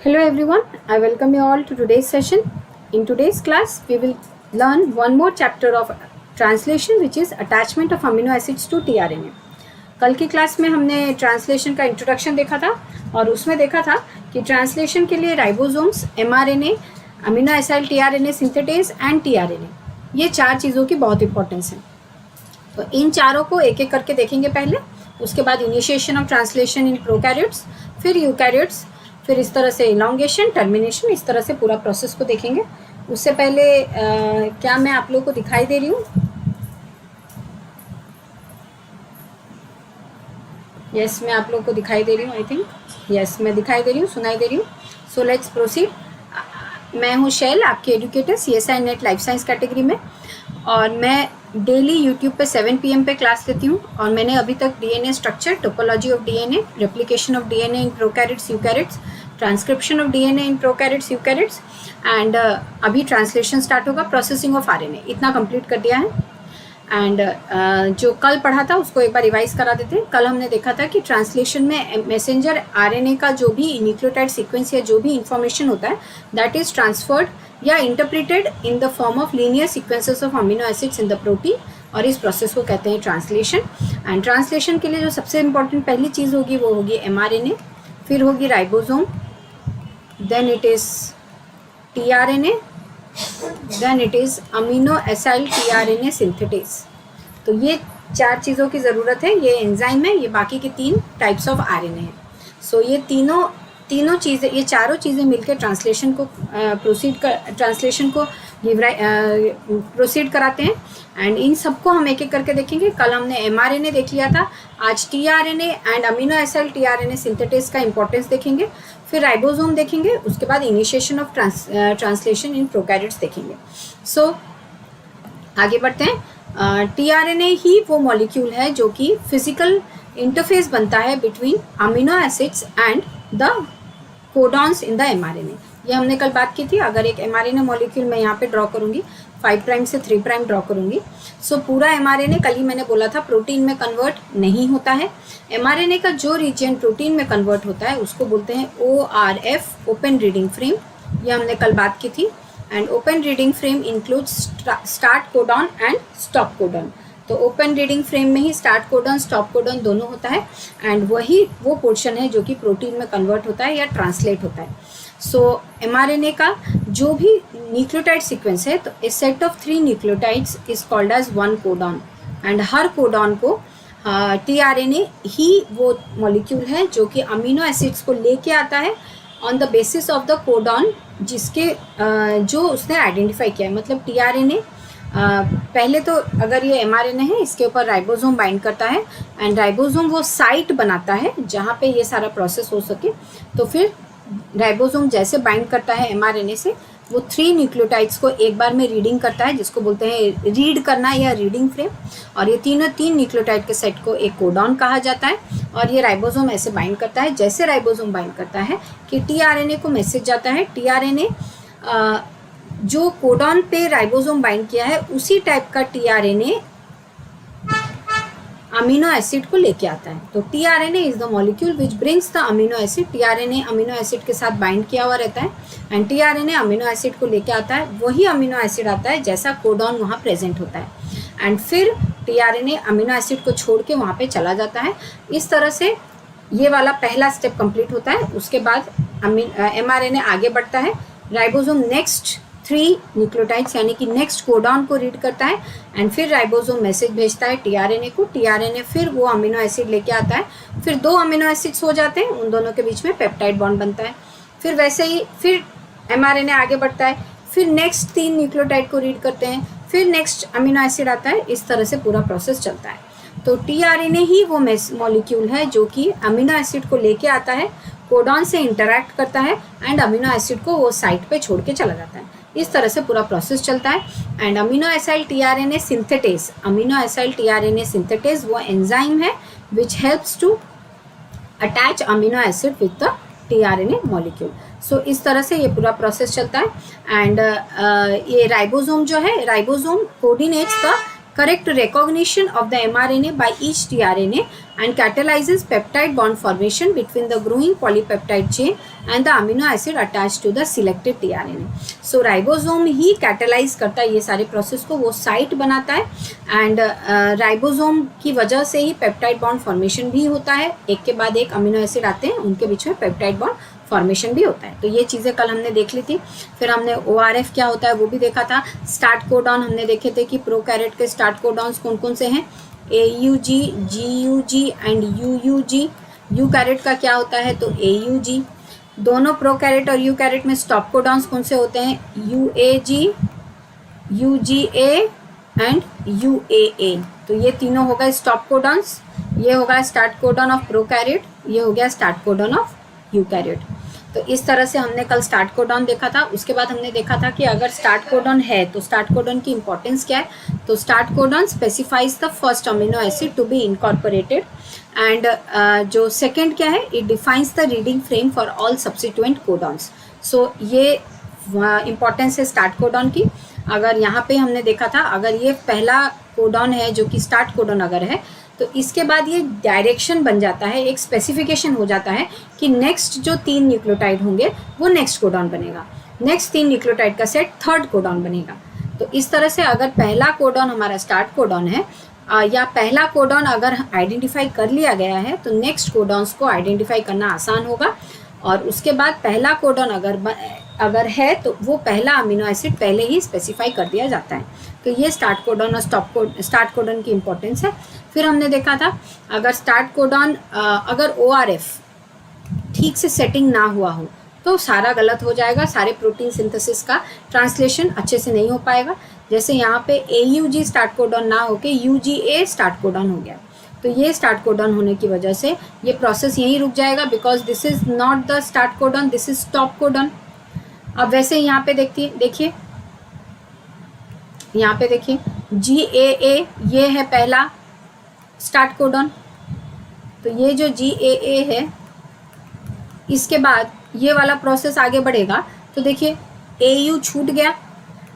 Hello everyone, I welcome you all to today's session. In today's class, we will learn one more chapter of translation which is attachment of amino acids to tRNA. कल की class में हमने translation का introduction देखा था और उसमें देखा था कि ट्रांसलेशन के लिए ribosomes, mRNA, amino acyl tRNA synthetase and tRNA, ये चार चीज़ों की बहुत इंपॉर्टेंस है. तो इन चारों को एक एक करके देखेंगे पहले. उसके बाद initiation of translation in prokaryotes, फिर यूकैरियोट्स, फिर इस तरह से इलॉन्गेशन, टर्मिनेशन, इस तरह से पूरा प्रोसेस को देखेंगे. उससे पहले क्या मैं आप लोगों को दिखाई दे रही हूँ? यस, मैं आप लोगों को दिखाई दे रही हूँ. आई थिंक यस, मैं दिखाई दे रही हूँ, सुनाई दे रही हूँ. So let's proceed. मैं हूँ शैल, आपकी educator CSI net life science category में, और मैं डेली यूट्यूब पे 7 PM पे क्लास लेती हूँ. और मैंने अभी तक DNA structure, topology of DNA, replication of DNA in prokaryotes, eukaryotes, transcription of DNA in prokaryotes, eukaryotes, and अभी ट्रांसलेशन स्टार्ट होगा, प्रोसेसिंग ऑफ RNA, इतना कंप्लीट कर दिया है. एंड जो कल पढ़ा था उसको एक बार रिवाइज करा देते हैं. कल हमने देखा था कि ट्रांसलेशन में मैसेंजर RNA का जो भी न्यूक्लियोटाइड सीक्वेंस या जो भी इंफॉर्मेशन होता है, दैट इज ट्रांसफर्ड या interpreted in the form of linear sequences of amino acids in the protein, और इस प्रोसेस को कहते हैं ट्रांसलेशन. एंड ट्रांसलेशन के लिए जो सबसे इंपॉर्टेंट पहली चीज़ होगी वो होगी mRNA, फिर होगी ribosome, then it is tRNA, then it is amino acyl tRNA synthetase. तो ये चार चीज़ों की ज़रूरत है. ये एंजाइम है, ये बाकी के 3 टाइप्स ऑफ RNA है. सो ये तीनों चीज़ें, ये चारों चीज़ें मिलकर ट्रांसलेशन को प्रोसीड कराते हैं. एंड इन सबको हम एक एक करके देखेंगे. कल हमने mRNA देख लिया था, आज tRNA and amino acyl tRNA synthetase का इंपॉर्टेंस देखेंगे, फिर राइबोसोम देखेंगे, उसके बाद initiation of translation in prokaryotes देखेंगे. सो आगे बढ़ते हैं. tRNA ही वो मॉलिक्यूल है जो कि फिजिकल इंटरफेस बनता है between amino acids and the codons in the mRNA. ये हमने कल बात की थी. अगर एक mRNA मॉलिक्यूल मैं यहाँ पे ड्रॉ करूँगी, 5 प्राइम से 3 प्राइम ड्रॉ करूँगी, सो पूरा mRNA, कल ही मैंने बोला था, प्रोटीन में कन्वर्ट नहीं होता है. mRNA का जो रीजन प्रोटीन में कन्वर्ट होता है उसको बोलते हैं ORF, ओपन रीडिंग फ्रेम. ये हमने कल बात की थी. And open reading frame includes start codon and stop codon. तो ओपन रीडिंग फ्रेम में ही स्टार्ट कोडॉन, स्टॉप कोडॉन दोनों होता है. एंड वही वो पोर्शन है जो कि प्रोटीन में कन्वर्ट होता है या ट्रांसलेट होता है. सो mRNA का जो भी न्यूक्लियोटाइड सीक्वेंस है, तो a set of 3 nucleotides is called as 1 codon. And हर कोडॉन को tRNA ही वो मॉलिक्यूल है जो कि अमीनो एसिड्स को लेके आता है on the basis of the codon जिसके जो उसने आइडेंटिफाई किया है. मतलब tRNA पहले तो अगर ये mRNA है, इसके ऊपर राइबोसोम बाइंड करता है, एंड राइबोसोम वो साइट बनाता है जहाँ पे ये सारा प्रोसेस हो सके. तो फिर राइबोसोम जैसे बाइंड करता है mRNA से, वो 3 न्यूक्लियोटाइड्स को एक बार में रीडिंग करता है, जिसको बोलते हैं रीड करना या रीडिंग फ्रेम. और ये 3 न्यूक्लियोटाइड के सेट को एक कोडॉन कहा जाता है. और ये राइबोसोम ऐसे बाइंड करता है, जैसे राइबोसोम बाइंड करता है कि tRNA को मैसेज जाता है. tRNA जो कोडॉन पे राइबोसोम बाइंड किया है उसी टाइप का tRNA अमीनो एसिड को लेके आता है. तो tRNA is the molecule which brings the amino acid. tRNA amino acid के साथ बाइंड किया हुआ रहता है, एंड tRNA अमीनो एसिड को लेके आता है. वही अमीनो एसिड आता है जैसा कोडॉन वहाँ प्रेजेंट होता है, एंड फिर tRNA अमीनो एसिड को छोड़ के वहाँ पे चला जाता है. इस तरह से ये वाला पहला स्टेप कंप्लीट होता है. उसके बाद mRNA आगे बढ़ता है. राइबोसोम नेक्स्ट 3 न्यूक्लियोटाइड्स यानी कि नेक्स्ट कोडॉन को रीड करता है, एंड फिर राइबोसोम मैसेज भेजता है tRNA को. tRNA फिर वो अमीनो एसिड लेके आता है. फिर 2 अमीनो एसिड्स हो जाते हैं, उन दोनों के बीच में पेप्टाइड बॉन्ड बनता है. फिर वैसे ही फिर mRNA आगे बढ़ता है, फिर नेक्स्ट 3 न्यूक्लियोटाइड को रीड करते हैं, फिर नेक्स्ट अमीनो एसिड आता है. इस तरह से पूरा प्रोसेस चलता है. तो tRNA ही वो मॉलिक्यूल है जो कि अमीनो एसिड को लेके आता है, कोडॉन से इंटरैक्ट करता है, एंड अमीनो एसिड को वो साइट पे छोड़ के चला जाता है. इस तरह से पूरा प्रोसेस चलता है. And amino acyl tRNA synthetase, amino acyl tRNA synthetase वो एंजाइम है which helps to attach amino acid with the tRNA molecule. So इस तरह से ये पूरा प्रोसेस चलता है. एंड ये राइबोसोम जो है, ribosome coordinates the correct recognition of the mRNA by each tRNA and catalyzes peptide bond formation between the growing polypeptide chain and the amino acid attached to the selected tRNA. So ribosome he catalyse करता है ये सारे process को, वो site बनाता है and ribosome की वजह से ही पेप्टाइड बॉन्ड फॉर्मेशन भी होता है, एक के बाद एक अमीनो एसिड आते हैं उनके बीच में पेप्टाइड बॉन्ड फॉर्मेशन भी होता है। तो ये चीज़ें कल हमने देख ली थी। फिर हमने ORF क्या होता है वो भी देखा था। स्टार्ट कोडॉन हमने देखे थे कि प्रोकैरियोट के स्टार्ट कोडॉन्स कौन कौन से हैं, AUG, GUG and UUG। Eukaryote का क्या होता है तो AUG। दोनों प्रोकैरियोट और यूकैरियोट में स्टॉप कोडॉन्स कौन से होते हैं, UAG, UGA एंड UAA। तो ये तीनों हो गए स्टॉप कोडॉन्स। ये होगा स्टार्ट कोडॉन ऑफ प्रोकैरियोट, ये हो गया स्टार्ट कोडॉन ऑफ यूकैरियोट। तो इस तरह से हमने कल स्टार्ट कोडॉन देखा था। उसके बाद हमने देखा था कि अगर स्टार्ट कोडॉन है तो स्टार्ट कोडॉन की इंपॉर्टेंस क्या है, तो start codon specifies the first amino acid to be incorporated and जो सेकंड क्या है, it defines the reading frame for all subsequent codons. So ये इंपॉर्टेंस है स्टार्ट कोडॉन की। अगर यहाँ पे हमने देखा था, अगर ये पहला कोडॉन है जो कि स्टार्ट कोडॉन अगर है तो इसके बाद ये डायरेक्शन बन जाता है, एक स्पेसिफिकेशन हो जाता है कि नेक्स्ट जो 3 न्यूक्लियोटाइड होंगे वो नेक्स्ट कोडॉन बनेगा, नेक्स्ट 3 न्यूक्लियोटाइड का सेट थर्ड कोडॉन बनेगा। तो इस तरह से अगर पहला कोडॉन हमारा स्टार्ट कोडॉन है या पहला कोडॉन अगर आइडेंटिफाई कर लिया गया है तो नेक्स्ट कोडॉन्स को आइडेंटिफाई करना आसान होगा। और उसके बाद पहला कोडॉन अगर है तो वो पहला अमीनो एसिड पहले ही स्पेसिफाई कर दिया जाता है। तो ये स्टार्ट कोडॉन और स्टार्ट कोडॉन की इंपॉर्टेंस है। फिर हमने देखा था अगर स्टार्ट कोडॉन अगर ORF ठीक से सेटिंग ना हुआ हो तो सारा गलत हो जाएगा, सारे प्रोटीन सिंथेसिस का ट्रांसलेशन अच्छे से नहीं हो पाएगा। जैसे यहाँ पे AUG स्टार्ट कोडॉन ना होके UGA स्टार्ट कोडॉन हो गया, तो ये स्टार्ट कोडॉन होने की वजह से ये प्रोसेस यहीं रुक जाएगा, because this is not the start codon, this is stop codon. अब वैसे यहाँ पे देखिए यहाँ पे देखिए GAA ये है पहला स्टार्ट कोडॉन। तो ये जो GAA है इसके बाद ये वाला प्रोसेस आगे बढ़ेगा तो देखिए AU छूट गया।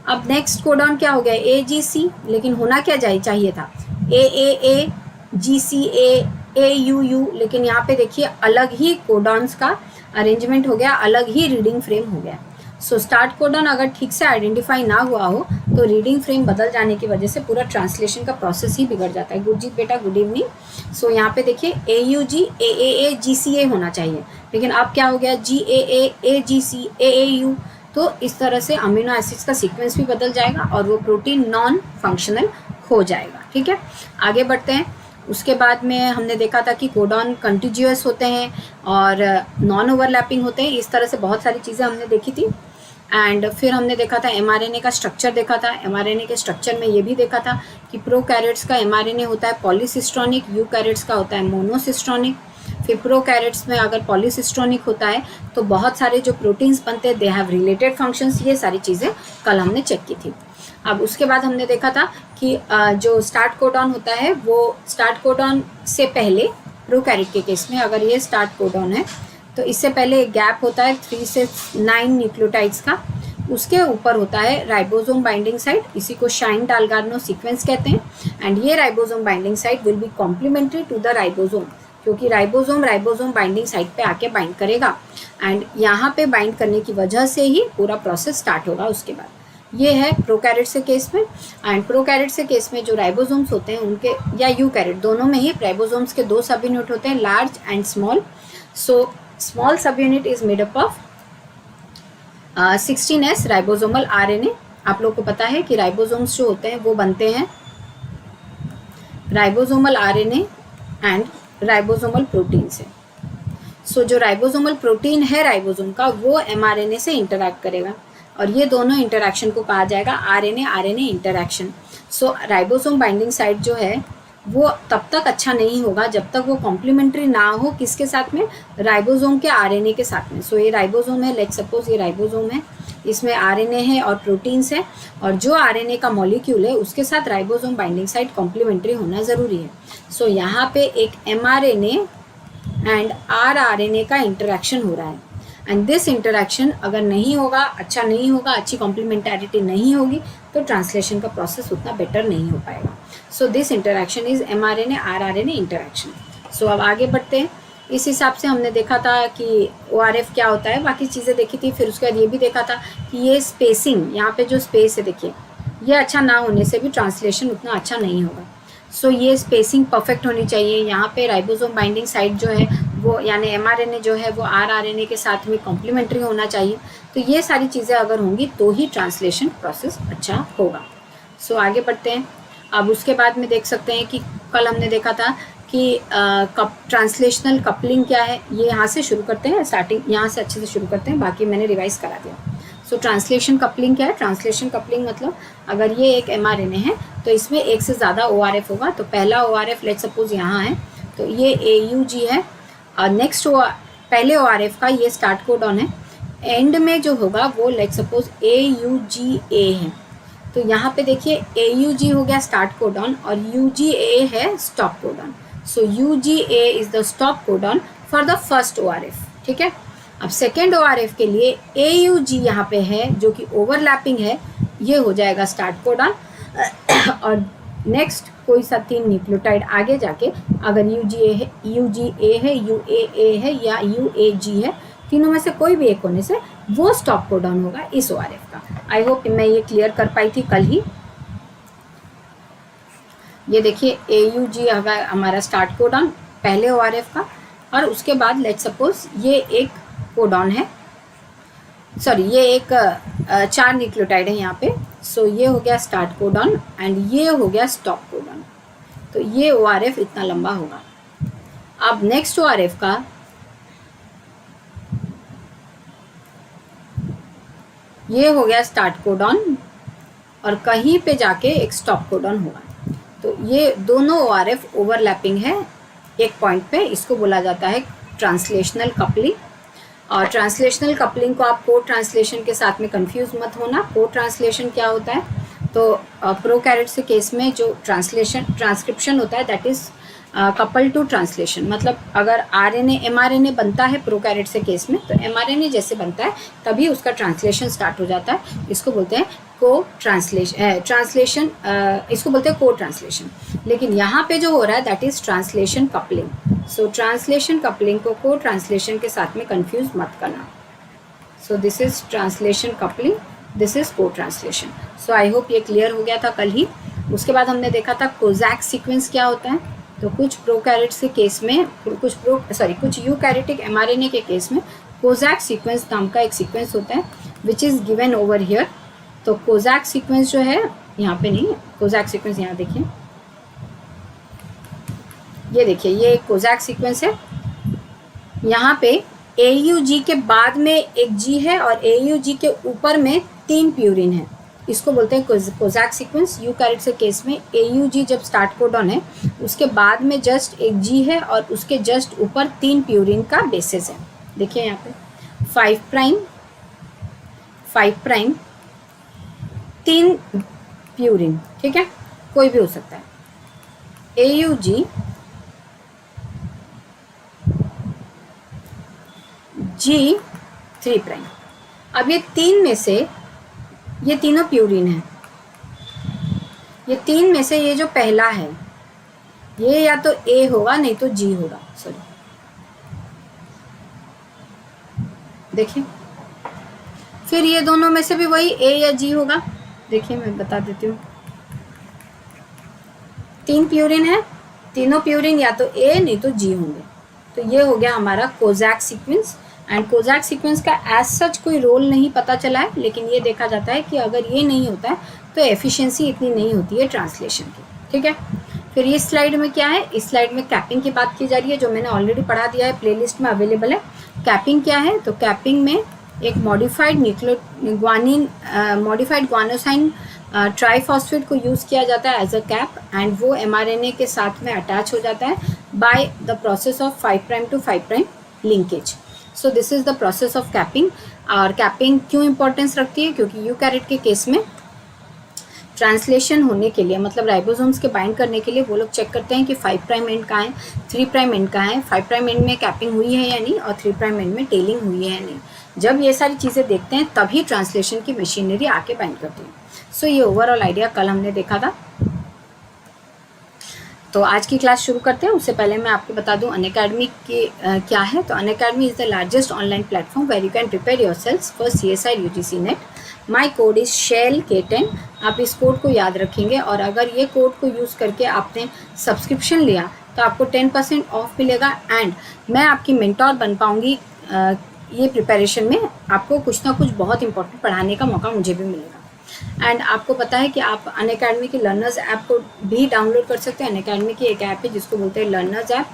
अब नेक्स्ट कोडॉन क्या हो गया, AGC, लेकिन होना क्या चाहिए था AAA, GCA, AUU, लेकिन यहाँ पे देखिए अलग ही कोडॉन्स का अरेंजमेंट हो गया, अलग ही रीडिंग फ्रेम हो गया। सो स्टार्ट कोडॉन अगर ठीक से आइडेंटिफाई ना हुआ हो तो रीडिंग फ्रेम बदल जाने की वजह से पूरा ट्रांसलेशन का प्रोसेस ही बिगड़ जाता है। गुरजीत बेटा गुड इवनिंग। सो यहाँ पे देखिए AUG, AAA, GCA होना चाहिए, लेकिन अब क्या हो गया GAA, AGC, AAU। तो इस तरह से अमीनो एसिड्स का सीक्वेंस भी बदल जाएगा और वो प्रोटीन नॉन फंक्शनल हो जाएगा। ठीक है, आगे बढ़ते हैं। उसके बाद में हमने देखा था कि कोडॉन कंटिन्यूअस होते हैं और नॉन ओवरलैपिंग होते हैं। इस तरह से बहुत सारी चीज़ें हमने देखी थी। एंड फिर हमने देखा था mRNA का स्ट्रक्चर देखा था। mRNA के स्ट्रक्चर में ये भी देखा था कि प्रोकैरियोट्स का mRNA होता है पॉलीसिस्ट्रॉनिक, यूकैरियोट्स का होता है मोनोसिस्ट्रॉनिक। फिर प्रोकैरियोट्स में अगर पॉलीसिस्ट्रॉनिक होता है तो बहुत सारे जो प्रोटीन्स बनते हैं दे हैव रिलेटेड फंक्शंस। ये सारी चीज़ें कल हमने चेक की थी। अब उसके बाद हमने देखा था कि जो स्टार्ट कोडॉन होता है वो स्टार्ट कोडॉन से पहले प्रोकैरियोट के केस में अगर ये स्टार्ट कोडॉन है तो इससे पहले एक गैप होता है 3 से 9 न्यूक्लियोटाइड्स का, उसके ऊपर होता है राइबोसोम बाइंडिंग साइट, इसी को शाइन डालगार्नो सीक्वेंस कहते हैं। एंड ये ribosome binding site will be complementary to the ribosome, क्योंकि राइबोसोम बाइंडिंग साइट पे आके बाइंड करेगा एंड यहाँ पे बाइंड करने की वजह से ही पूरा प्रोसेस स्टार्ट होगा। उसके बाद ये है प्रोकैरियोट से केस में। एंड प्रोकैरियोट से केस में जो राइबोसोम्स होते हैं उनके या यूकैरियोट दोनों में ही राइबोसोम्स के 2 सब यूनिट होते हैं, large and small. So small सब unit is made up of 16S ribosomal RNA। आप लोग को पता है कि राइबोसोम्स जो होते हैं वो बनते हैं ribosomal RNA and ribosomal protein से। सो जो राइबोसोमल प्रोटीन है राइबोसोम का वो mRNA से इंटरैक्ट करेगा और ये दोनों इंटरैक्शन को कहा जाएगा RNA इंटरैक्शन। सो राइबोसोम बाइंडिंग साइट जो है वो तब तक अच्छा नहीं होगा जब तक वो कॉम्प्लीमेंट्री ना हो किसके साथ में, राइबोसोम के RNA के साथ में। सो ये राइबोसोम है, लेट्स सपोज ये राइबोसोम है, इसमें RNA है और प्रोटीन्स है और जो RNA का मॉलिक्यूल है उसके साथ राइबोसोम बाइंडिंग साइट कॉम्प्लीमेंट्री होना ज़रूरी है। सो यहाँ पे एक mRNA एंड rRNA का इंटरेक्शन हो रहा है एंड दिस इंटरेक्शन अगर नहीं होगा, अच्छा नहीं होगा, अच्छी कॉम्प्लीमेंटैरिटी नहीं होगी तो ट्रांसलेशन का प्रोसेस उतना बेटर नहीं हो पाएगा। So this interaction is mRNA rRNA interaction. So अब आगे बढ़ते हैं। इस हिसाब से हमने देखा था कि ORF क्या होता है, बाकी चीज़ें देखी थी। फिर उसके बाद ये भी देखा था कि ये स्पेसिंग, यहाँ पे जो स्पेस है देखिए, ये अच्छा ना होने से भी ट्रांसलेशन उतना अच्छा नहीं होगा। सो ये स्पेसिंग परफेक्ट होनी चाहिए। यहाँ पे राइबोसोम बाइंडिंग साइट जो है वो यानी mRNA जो है वो rRNA के साथ में कॉम्प्लीमेंट्री होना चाहिए। तो ये सारी चीज़ें अगर होंगी तो ही ट्रांसलेशन प्रोसेस अच्छा होगा। सो आगे बढ़ते हैं। अब उसके बाद में देख सकते हैं कि कल हमने देखा था कि ट्रांसलेशनल कपलिंग क्या है। ये यहाँ से शुरू करते हैं, स्टार्टिंग यहाँ से अच्छे से शुरू करते हैं, बाकी मैंने रिवाइज करा दिया। सो ट्रांसलेशन कपलिंग क्या है? ट्रांसलेशन कपलिंग मतलब अगर ये एक mRNA है तो इसमें एक से ज़्यादा ORF होगा। तो पहला ORF लेट सपोज यहाँ है, तो ये AUG है। नेक्स्ट पहले ORF का ये स्टार्ट कोडॉन है। एंड में जो होगा वो लेट सपोज AUGA है। तो यहाँ पे देखिए AUG हो गया स्टार्ट कोडॉन और UGA है stop codon. So UGA is the stop codon for the first ORF। ठीक है। अब सेकेंड ORF के लिए AUG यहाँ पे है जो कि ओवरलैपिंग है, ये हो जाएगा स्टार्ट कोडॉन। और नेक्स्ट कोई सा 3 न्यूक्लियोटाइड आगे जाके अगर UGA है, UGA है, UAA है या UAG है, तीनों में से कोई भी एक होने से वो स्टॉप कोडॉन होगा इस ORF का। आई होप मैं ये क्लियर कर पाई थी कल ही। ये देखिए AUG हमारा स्टार्ट कोडॉन पहले ORF का, और उसके बाद लेट सपोज ये एक कोडॉन है, सॉरी ये एक 4 न्यूक्लियोटाइड है यहाँ पे। सो ये हो गया स्टार्ट कोडॉन एंड ये हो गया स्टॉप कोडॉन। तो ये ORF इतना लंबा होगा। अब नेक्स्ट ORF का ये हो गया स्टार्ट कोडॉन और कहीं पे जाके एक स्टॉप कोडॉन होगा। तो ये दोनों ORF ओवरलैपिंग है एक पॉइंट पे, इसको बोला जाता है ट्रांसलेशनल कपलिंग। और ट्रांसलेशनल कपलिंग को आप कोड ट्रांसलेशन के साथ में कंफ्यूज मत होना। कोड ट्रांसलेशन क्या होता है? तो प्रोकैरियोट्स के केस में जो ट्रांसक्रिप्शन होता है that is couple to translation. मतलब अगर mRNA बनता है प्रोकैरियोट्स के केस में, तो mRNA जैसे बनता है तभी उसका ट्रांसलेशन स्टार्ट हो जाता है। इसको बोलते हैं ट्रांसलेशन, इसको बोलते हैं को ट्रांसलेशन। लेकिन यहाँ पे जो हो रहा है that is translation coupling. So translation coupling को ट्रांसलेशन के साथ में कंफ्यूज मत करना। So this is translation coupling, this is को ट्रांसलेशन। सो आई होप ये क्लियर हो गया था कल ही। उसके बाद हमने देखा था कोजैक सीक्वेंस क्या होता है। तो कुछ प्रोकैरियोट्स के केस में, कुछ यूकैरियोटिक mRNA के केस में कोजैक सीक्वेंस नाम का एक सीक्वेंस होता है which is given over here. तो कोजैक सीक्वेंस जो है यहाँ पे नहीं, कोजैक सीक्वेंस यहाँ देखिए, ये देखिए ये एक कोजैक सीक्वेंस है। यहाँ पे AUG के बाद में एक G है और AUG के ऊपर में 3 प्यूरिन है। इसको बोलते हैं कोजैक सीक्वेंस। यूकैरियोट्स के केस में AUG जब स्टार्ट कोडॉन है उसके बाद में जस्ट एक G है और उसके जस्ट ऊपर 3 प्यूरिन का बेसिस है। देखिए यहाँ पे 5 प्राइम 3 प्यूरिन, ठीक है, कोई भी हो सकता है। AUG G 3 prime. अब ये 3 में से ये तीनों प्यूरिन है। ये 3 में से ये जो पहला है ये या तो A होगा नहीं तो G होगा, सॉरी देखिए। फिर ये दोनों में से भी वही A या G होगा। देखिए मैं बता देती हूँ, 3 प्यूरिन है, तीनों प्यूरिन या तो A नहीं तो G होंगे। तो ये हो गया हमारा कोजैक सीक्वेंस। एंड कोजैक सीक्वेंस का एज सच कोई रोल नहीं पता चला है, लेकिन ये देखा जाता है कि अगर ये नहीं होता है तो एफिशिएंसी इतनी नहीं होती है ट्रांसलेशन की, ठीक है। फिर इस स्लाइड में क्या है? इस स्लाइड में कैपिंग की बात की जा रही है, जो मैंने ऑलरेडी पढ़ा दिया है, प्लेलिस्ट में अवेलेबल है। कैपिंग क्या है? तो कैपिंग में एक मॉडिफाइड मॉडिफाइड ग्वानोसाइन ट्राइफॉस्फेट को यूज़ किया जाता है एज अ कैप, एंड वो mRNA के साथ में अटैच हो जाता है by the process of 5' to 5' linkage. So this is the process of capping. और कैपिंग क्यों इंपॉर्टेंस रखती है? क्योंकि यूकैरियोट के केस में ट्रांसलेशन होने के लिए, मतलब राइबोसोम्स के बाइंड करने के लिए वो लोग चेक करते हैं कि 5' एंड कहाँ है, 3' एंड कहाँ है, 5' एंड में कैपिंग हुई है या नहीं, और 3' एंड में टेलिंग हुई है या नहीं। जब ये सारी चीज़ें देखते हैं तभी ट्रांसलेशन की मशीनरी आके बाइंड करती है। सो ये ओवरऑल आइडिया कल हमने देखा था। तो आज की क्लास शुरू करते हैं। उससे पहले मैं आपको बता दूं अनअकैडमी की क्या है। तो Unacademy is the largest online platform where you can prepare yourselves for CSI UGC NET. My code is shell K10। आप इस कोड को याद रखेंगे और अगर ये कोड को यूज़ करके आपने सब्सक्रिप्शन लिया तो आपको 10% ऑफ मिलेगा एंड मैं आपकी मेंटोर बन पाऊँगी। ये प्रिपरेशन में आपको कुछ ना कुछ बहुत इंपॉर्टेंट पढ़ाने का मौका मुझे भी मिलेगा। एंड आपको पता है कि आप अनअकैडमी की लर्नर्स ऐप को भी डाउनलोड कर सकते हैं। अनअकैडमी की एक ऐप है जिसको बोलते हैं लर्नर्स ऐप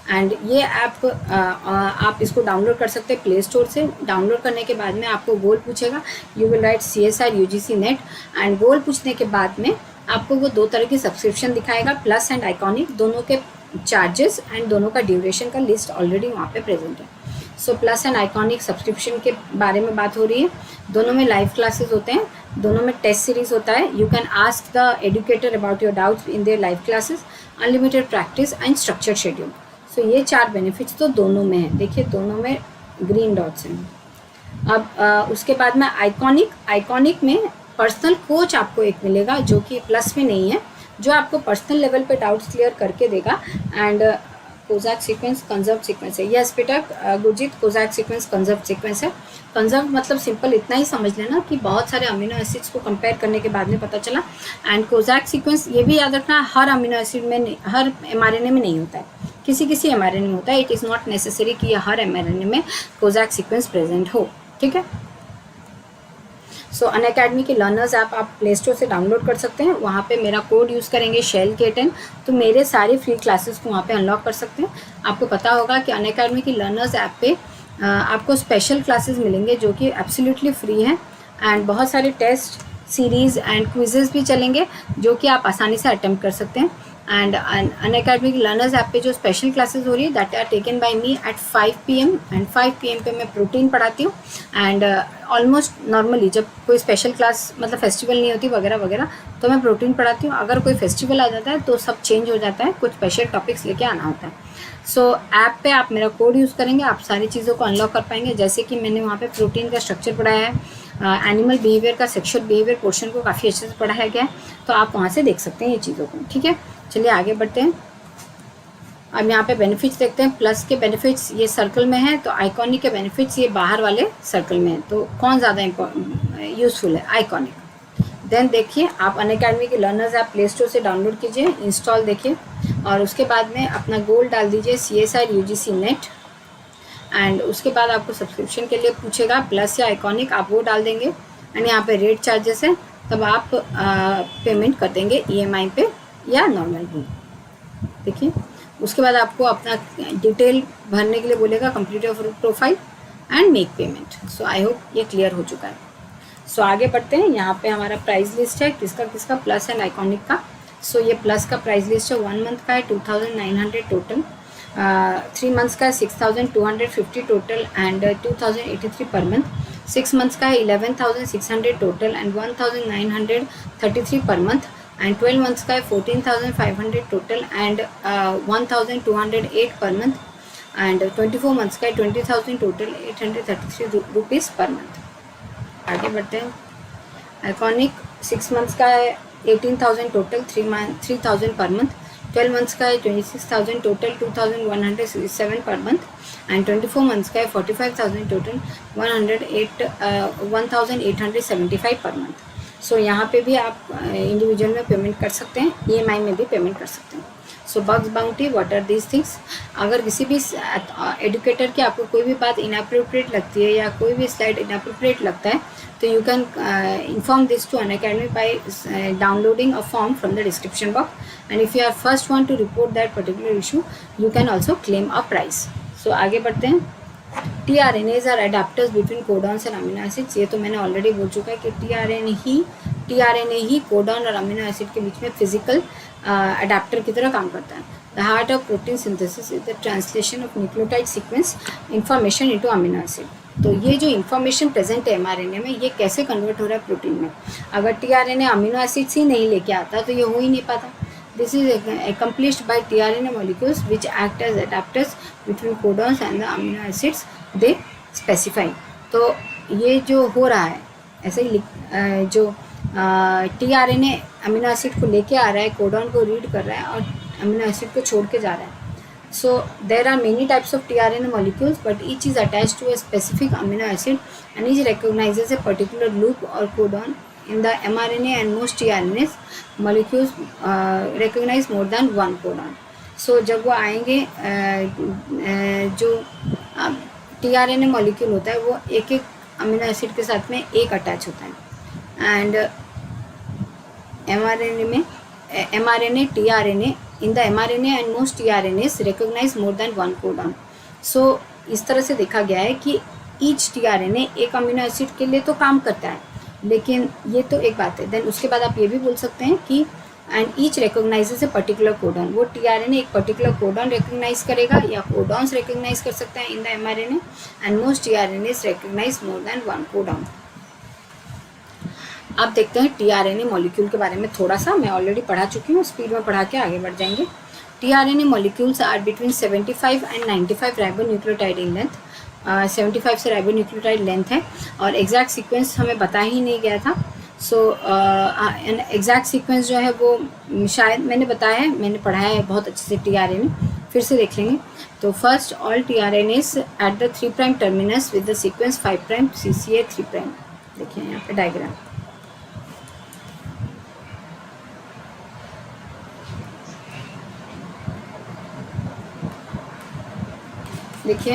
एंड ये ऐप आप इसको डाउनलोड कर सकते हैं प्ले स्टोर से। डाउनलोड करने के बाद में आपको गोल पूछेगा, you will write CSI UGC net and गोल पूछने के बाद में आपको वो 2 तरह की सब्सक्रिप्शन दिखाएगा, प्लस एंड आइकॉनिक। दोनों के चार्जेस एंड दोनों का ड्यूरेशन का लिस्ट ऑलरेडी वहाँ पे प्रेजेंट है। So plus and iconic subscription के बारे में बात हो रही है। दोनों में लाइव क्लासेस होते हैं, दोनों में टेस्ट सीरीज होता है। You can ask the educator about your doubts in their live classes, unlimited practice and structured schedule. So ये 4 बेनिफिट्स तो दोनों में है। देखिए दोनों में ग्रीन डॉट्स हैं। अब उसके बाद में आइकॉनिक में पर्सनल कोच आपको एक मिलेगा जो कि प्लस में नहीं है, जो आपको पर्सनल लेवल पे डाउट्स क्लियर करके देगा। एंड कोजैक सीक्वेंस कंजर्व सीक्वेंस है। यस बेटा गुरजीत, कोजैक सीक्वेंस कंजर्व सीक्वेंस है। कंजर्व मतलब सिंपल इतना ही समझ लेना कि बहुत सारे अमीनो एसिड्स को कंपेयर करने के बाद में पता चला। एंड कोजैक सीक्वेंस ये भी याद रखना, हर अमीनो एसिड में, हर mRNA में नहीं होता है, किसी mRNA में होता है। इट इज़ नॉट नेसेसरी कि हर mRNA में कोजैक सीक्वेंस प्रेजेंट हो, ठीक है। सो अनअकैडमी की लर्नर्स ऐप आप प्ले स्टोर से डाउनलोड कर सकते हैं। वहाँ पे मेरा कोड यूज़ करेंगे शेल K10 तो मेरे सारे फ्री क्लासेस को वहाँ पे अनलॉक कर सकते हैं। आपको पता होगा कि अनअकैडमी की लर्नर्स ऐप पे आपको स्पेशल क्लासेस मिलेंगे जो कि एब्सोल्युटली फ्री हैं एंड बहुत सारे टेस्ट सीरीज़ एंड क्विजेज़ भी चलेंगे जो कि आप आसानी से अटेम्प्ट कर सकते हैं। एंड अनअकैडमी की लर्नर्स ऐप पे जो स्पेशल क्लासेस हो रही है that are taken by me at 5 PM and 5 PM पे मैं प्रोटीन पढ़ाती हूँ। एंड ऑलमोस्ट नॉर्मली जब कोई स्पेशल क्लास मतलब फेस्टिवल नहीं होती वगैरह वगैरह तो मैं प्रोटीन पढ़ाती हूँ। अगर कोई फेस्टिवल आ जाता है तो सब चेंज हो जाता है, कुछ स्पेशल टॉपिक्स लेके आना होता है। सो ऐप पे आप मेरा कोड यूज़ करेंगे, आप सारी चीज़ों को अनलॉक कर पाएंगे। जैसे कि मैंने वहाँ पे प्रोटीन का स्ट्रक्चर पढ़ाया है, एनिमल बिहेवियर का सेक्सुअल बिहेवियर पोर्शन को काफ़ी अच्छे से पढ़ाया गया है, तो आप वहाँ से देख सकते हैं ये चीज़ों को, ठीक है। चलिए आगे बढ़ते हैं। अब यहाँ पे बेनिफिट्स देखते हैं। प्लस के बेनिफिट्स ये सर्कल में है, तो आइकॉनिक के बेनिफिट्स ये बाहर वाले सर्कल में है। तो कौन ज़्यादा यूज़फुल है? आइकॉनिक। देन देखिए आप अनअकैडमी के लर्नर्स ऐप प्ले स्टोर से डाउनलोड कीजिए, इंस्टॉल देखिए और उसके बाद में अपना गोल डाल दीजिए CSI UGC नेट एंड उसके बाद आपको सब्सक्रिप्शन के लिए पूछेगा प्लस या आइकॉनिक, आप वो डाल देंगे एंड यहाँ पे रेट चार्जेस है, तब आप पेमेंट कर देंगे EMI पे या नॉर्मल भी। देखिए उसके बाद आपको अपना डिटेल भरने के लिए बोलेगा, complete your profile and make payment. So I hope ये क्लियर हो चुका है। सो आगे बढ़ते हैं। यहाँ पे हमारा प्राइस लिस्ट है किसका प्लस एंड आइकॉनिक का। सो ये प्लस का प्राइस लिस्ट है, 1 मंथ का है 2900 टोटल, 3 मंथ्स का है 6250 total and 2083 per month, 6 months का है 11600 total and 1933 per month and 12 months का है 14500 total and 1208 per month and 24 months का है 20000 टोटल 833 रुपीज़ पर मंथ। आगे बढ़ते हैं। आइकॉनिक 6 मंथ्स का है 18000 टोटल, 3000 पर मंथ, 12 मंथ्स का है 26000 total, 2167 per month and 24 months का है 45000 टोटल, 1875 पर मंथ। सो यहाँ पे भी आप इंडिविजुअल में पेमेंट कर सकते हैं, EMI में भी पेमेंट कर सकते हैं। So bugs bounty, what are these things. अगर किसी भी एडुकेटर की आपको कोई भी बात इनअप्रोप्रिएट लगती है या कोई भी स्लाइड इनअप्रोप्रिएट लगता है तो you can inform this to Unacademy by downloading a form from the description box and if you are first one to report that particular issue you can also claim a prize. So आगे बढ़ते हैं। tRNAs are adapters between codons and amino acids. ये तो मैंने already बोल चुका है कि tRNA ही कोडॉन और अमीनो एसिड के बीच में फिजिकल अडेप्टर की तरह काम करता है। The heart of protein synthesis is the translation of nucleotide sequence information into amino acid. तो ये जो इन्फॉर्मेशन प्रेजेंट है mRNA में ये कैसे कन्वर्ट हो रहा है प्रोटीन में। अगर tRNA अमीनो एसिड्स ही नहीं लेके आता तो ये हो ही नहीं पाता। This is accomplished by tRNA molecules which act as adapters between codons and the amino acids they specify। तो ये जो हो रहा है ऐसे ही जो tRNA अमीनो एसिड को लेके आ रहा है, कोडॉन को रीड कर रहा है और अमीनो एसिड को छोड़ के जा रहा है. So there are many types of tRNA molecules, but each is attached to a specific amino acid and each recognizes a particular loop or codon. In the mRNA and most tRNAs molecules recognize more than one codon. So जब वो आएंगे जो tRNA molecule होता है वो एक एक amino acid के साथ में एक अटैच होता है. And mRNA tRNA in the mRNA and most tRNAs recognize more than one codon. So इस तरह से देखा गया है कि each tRNA एक अमीनो एसिड के लिए तो काम करता है, लेकिन ये तो एक बात है. देन उसके बाद आप ये भी बोल सकते हैं कि and each recognises a particular codon. वो tRNA एक पर्टिकुलर कोडॉन रिकॉग्नाइज करेगा या कोडॉन्स रिकॉग्नाइज कर सकता है in the mRNA and most tRNAs recognise more than one codon. अब देखते हैं tRNA मॉलिक्यूल के बारे में थोड़ा सा. मैं ऑलरेडी पढ़ा चुकी हूँ, स्पीड में पढ़ा के आगे बढ़ जाएंगे. tRNA molecules are between 75 and 95 ribonucleotide in length. 75 से राइबोन्यूक्लियोटाइड लेंथ है और एग्जैक्ट सीक्वेंस हमें बता ही नहीं गया था. सो एग्जैक्ट सीक्वेंस जो है वो शायद मैंने बताया है, मैंने पढ़ाया है बहुत अच्छे से tRNA, फिर से देख लेंगे. तो first all tRNAs at the 3' terminus with the sequence 5' CCA 3'. देखिए यहाँ पे डायग्राम. देखिए